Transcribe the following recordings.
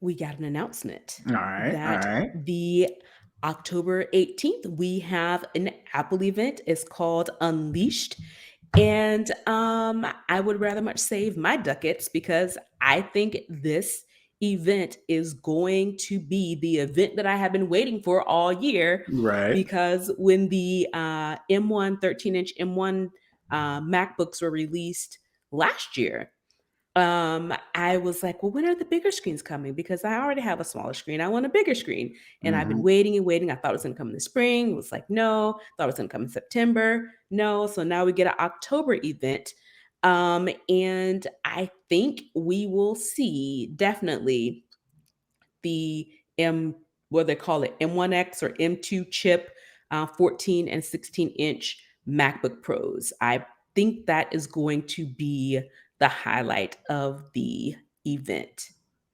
we got an announcement All right. All that right. the October 18th, we have an Apple event. It's called Unleashed. And I would rather much save my ducats because I think this event is going to be the event that I have been waiting for all year. Right. Because when the M1 13-inch M1 MacBooks were released last year, I was like, well, when are the bigger screens coming? Because I already have a smaller screen. I want a bigger screen. And I've been Hmm. waiting and waiting. I thought it was going to come in the spring. It was like, no. Thought it was going to come in September. No. So now we get an October event. And I think we will see definitely the what they call it, M1X or M2 chip, 14 and 16-inch MacBook Pros. I think that is going to be the highlight of the event.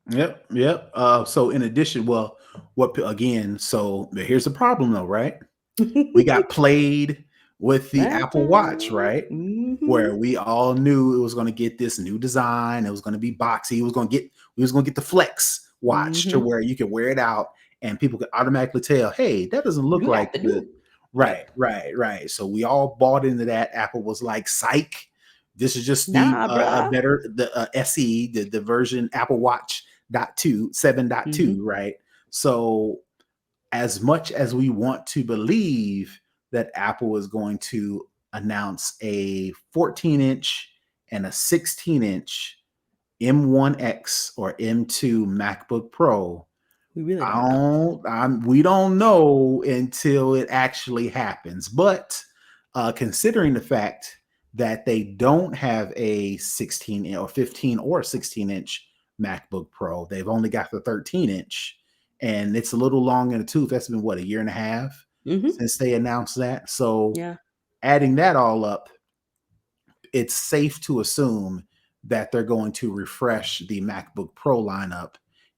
Yep. Yep. So in addition, well, again? So here's the problem, though, right? We got played with the Apple Watch, right? Mm-hmm. Where we all knew it was going to get this new design. It was going to be boxy. We was going to get the Flex watch to Mm-hmm. where you could wear it out and people could automatically tell, hey, that doesn't look You like got the the new. right, Yep. right, right. So we all bought into that. Apple was like, psych. This is just the Nah, bruh. better the SE, the version Apple Watch dot two 7.2, Mm-hmm. right? So as much as we want to believe that Apple is going to announce a 14-inch and a 16-inch M1X or M2 MacBook Pro, We really don't know. we don't know until it actually happens. But considering the fact that they don't have a 16 or 15 or 16-inch MacBook Pro, they've only got the 13-inch, and it's a little long in the tooth. That's been what, a year and a half Mm-hmm. since they announced that. So Yeah. adding that all up, it's safe to assume that they're going to refresh the MacBook Pro lineup.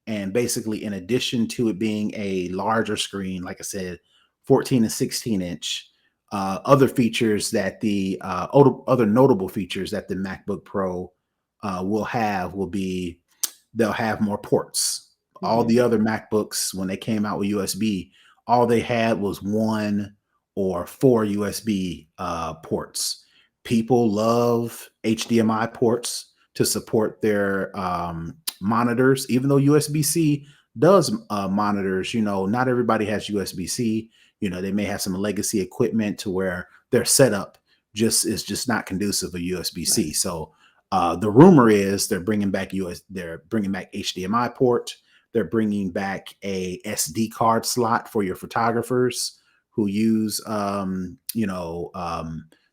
And basically, in addition to it being a larger screen, like I said, 14 and 16-inch, other features that the other notable features that the MacBook Pro will be they'll have more ports. All Mm-hmm. the other MacBooks, when they came out with USB, all they had was one or four USB ports. People love HDMI ports to support their monitors, even though USB C does monitors. Not everybody has USB C. They may have some legacy equipment to where their setup just not conducive of USB Right. C. So the rumor is they're bringing back HDMI port. They're bringing back a SD card slot for your photographers who use,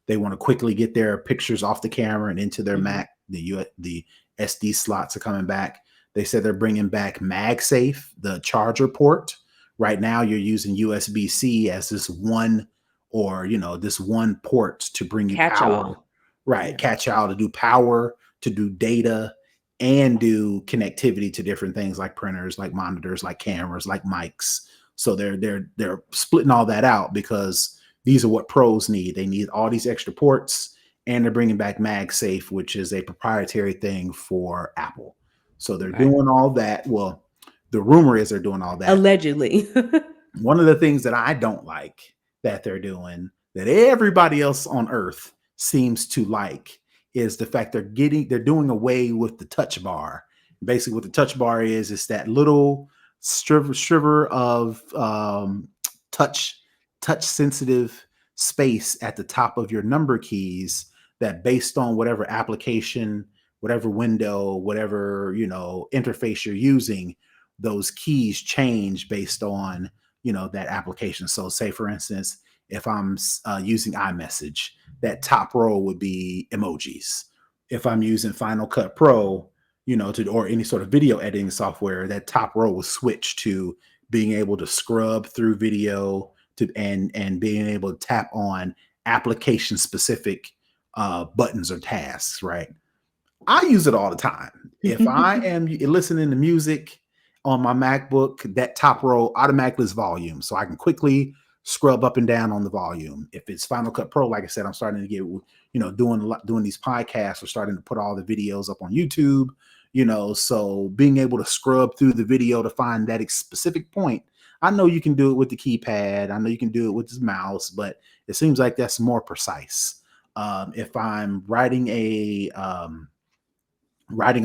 they want to quickly get their pictures off the camera and into their Mm-hmm. Mac. The SD slots are coming back. They said they're bringing back MagSafe, the charger port. Right now, you're using USB C as this one port to bring you Catch power. all. Right, Yeah. catch all to do power, to do data, and do connectivity to different things like printers, like monitors, like cameras, like mics. So they're splitting all that out because these are what pros need. They need all these extra ports, and they're bringing back MagSafe, which is a proprietary thing for Apple. So they're Okay. doing all that. Well, the rumor is they're doing all that. Allegedly. One of the things that I don't like that they're doing that everybody else on earth seems to like is the fact they're doing away with the touch bar. Basically, what the touch bar is that little striver of touch touch sensitive space at the top of your number keys that, based on whatever application, whatever window, whatever interface you're using, those keys change based on that application. So say for instance, if I'm using iMessage, that top row would be emojis. If I'm using Final Cut Pro, or any sort of video editing software, that top row will switch to being able to scrub through video and being able to tap on application specific buttons or tasks, right? I use it all the time. If I am listening to music on my MacBook, that top row automatically is volume. So I can quickly scrub up and down on the volume. If it's Final Cut Pro, like I said, I'm starting to get, doing these podcasts or starting to put all the videos up on YouTube. So being able to scrub through the video to find that specific point, I know you can do it with the keypad. I know you can do it with the mouse, but it seems like that's more precise. If I'm writing a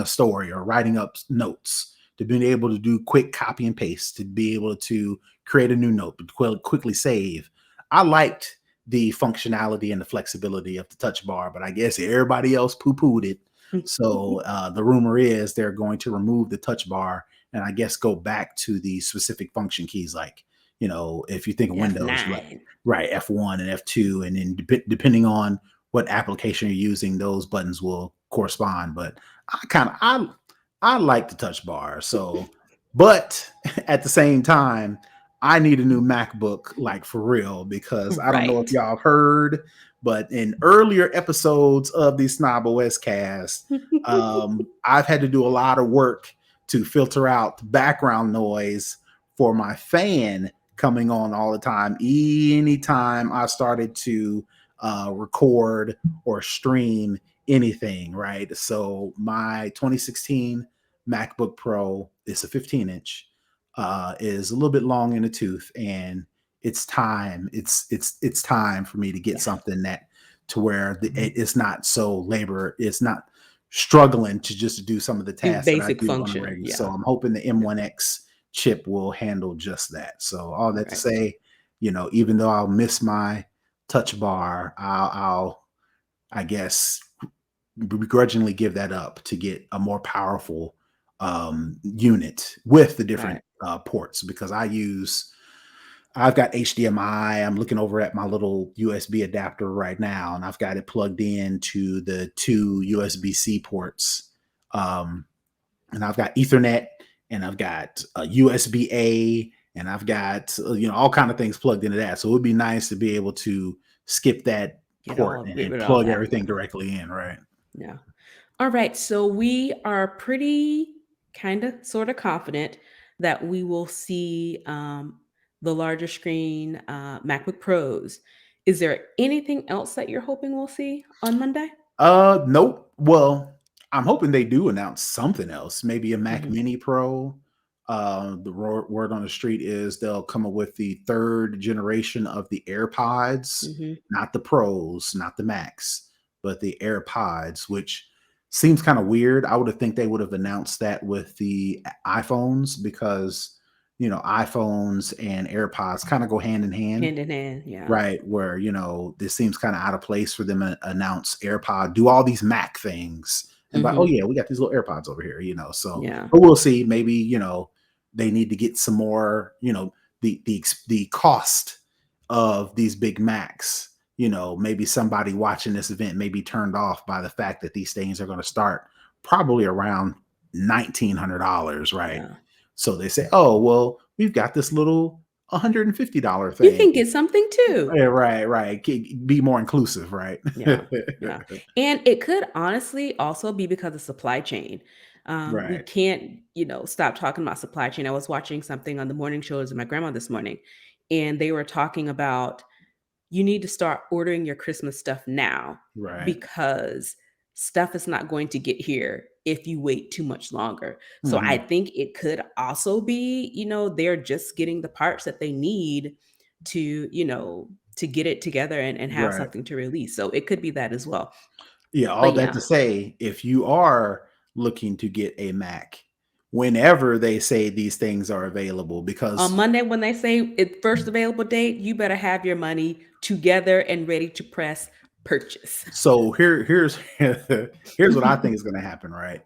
story or writing up notes, to being able to do quick copy and paste, to be able to create a new note, but quickly save. I liked the functionality and the flexibility of the touch bar, but I guess everybody else poo-pooed it. So the rumor is they're going to remove the touch bar and I guess go back to the specific function keys, like, if you think of Windows, F9. right, F1 and F2, and then depending on what application you're using, those buttons will correspond. But I like the touch bar. So, but at the same time, I need a new MacBook, like for real, because I don't know if Right. y'all heard, but in earlier episodes of the Snob OS cast, I've had to do a lot of work to filter out background noise for my fan coming on all the time. Anytime I started to record or stream anything, right? So my 2016 MacBook Pro is a 15-inch, is a little bit long in the tooth, and it's time. It's time for me to get Yeah. something that to where it's not so labor. It's not struggling to just do some of the Do tasks that I basic do on a function. regular. So Yeah. I'm hoping the M1X chip will handle just that. So all that to Right. say, even though I'll miss my touch bar, I guess begrudgingly give that up to get a more powerful unit with the different Right. ports, because I've got HDMI. I'm looking over at my little USB adapter right now, and I've got it plugged into the two USB-C ports. And I've got Ethernet, and I've got a USB-A, and I've got all kind of things plugged into that. So it would be nice to be able to skip that port and, Get and rid of all plug that. everything Yeah. directly in, right? Yeah. All right. So we are pretty kind of sort of confident that we will see the larger screen MacBook Pros. Is there anything else that you're hoping we'll see on Monday? Nope. Well, I'm hoping they do announce something else. Maybe a Mac Hmm. Mini Pro. The word on the street is they'll come up with the third generation of the AirPods, Hmm. not the Pros, not the Macs, but the AirPods, which seems kind of weird. I would have think they would have announced that with the iPhones, because iPhones and AirPods kind of go hand in hand. Hand in hand. Yeah. Right, where, this seems kinda out of place for them to announce AirPod, do all these Mac things, and "Oh, Hmm. yeah, we got these little AirPods over here," so Yeah. but we'll see. Maybe, they need to get some more, the cost of these big Macs, maybe somebody watching this event may be turned off by the fact that these things are gonna start probably around $1,900, right? Yeah. So they say, "Oh, well, we've got this little $150 You thing." can get something too. Yeah, right. Be more inclusive, right? Yeah, yeah, and it could honestly also be because of supply chain. We Right, can't, stop talking about supply chain. I was watching something on the morning shows with my grandma this morning, and they were talking about you need to start ordering your Christmas stuff now right. because stuff is not going to get here if you wait too much longer. So I Mhm, think it could also be, they're just getting the parts that they need to get it together and have right. something to release. So it could be that as well. Yeah, all But that yeah, to say, if you are looking to get a Mac, whenever they say these things are available, on because Monday when they say it first available date, you better have your money together and ready to press purchase. so here's here's what I think is gonna happen, right?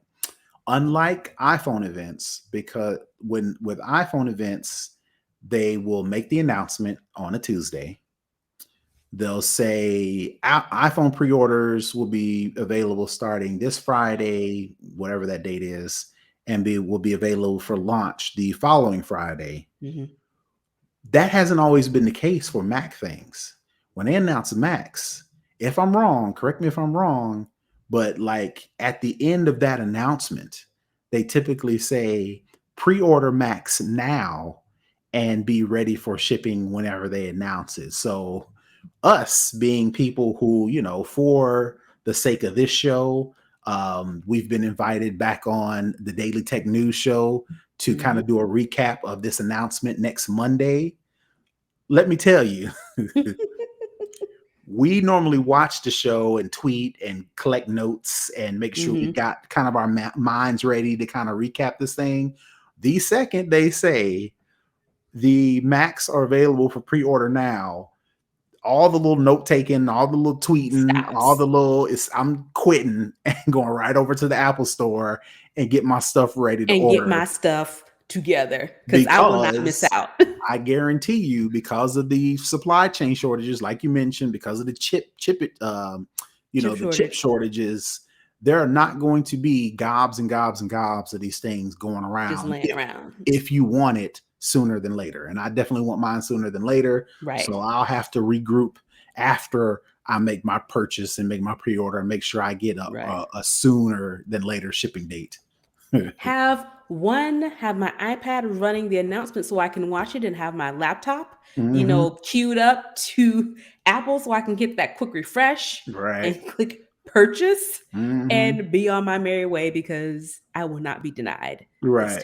Unlike iPhone events, because when with iPhone events, they will make the announcement on a Tuesday. They'll say iPhone pre-orders will be available starting this Friday, whatever that date is, and will be available for launch the following Friday. Mhm. That hasn't always been the case for Mac things. When they announce Macs, if I'm wrong, correct me if I'm wrong, but like at the end of that announcement, they typically say pre-order Macs now and be ready for shipping whenever they announce it. So us being people who, for the sake of this show, We've been invited back on the Daily Tech News Show to kind of Mhm. do a recap of this announcement next Monday. Let me tell you, we normally watch the show and tweet and collect notes and make sure we Mhm. got kind of our minds ready to kind of recap this thing. The second they say the Macs are available for pre-order now, all the little note taking, all the little tweeting, all Stops. the little I'm quitting and going right over to the Apple store and get my stuff ready to And get order my stuff together because I will not miss because out. I guarantee you, because of the supply chain shortages, like you mentioned, because of the Chip the chip shortage shortages, there are not going to be gobs and gobs and gobs of these things going just around laying around. if you want it sooner than later. And I definitely want mine sooner than later. Right. So I'll have to regroup after I make my purchase and make my pre-order and make sure I get Right. a sooner than later shipping date. Have my iPad running the announcement so I can watch it and have my laptop, Hmm. queued up to Apple so I can get that quick refresh Right. and click purchase Hmm. and be on my merry way because I will not be denied this Right. time.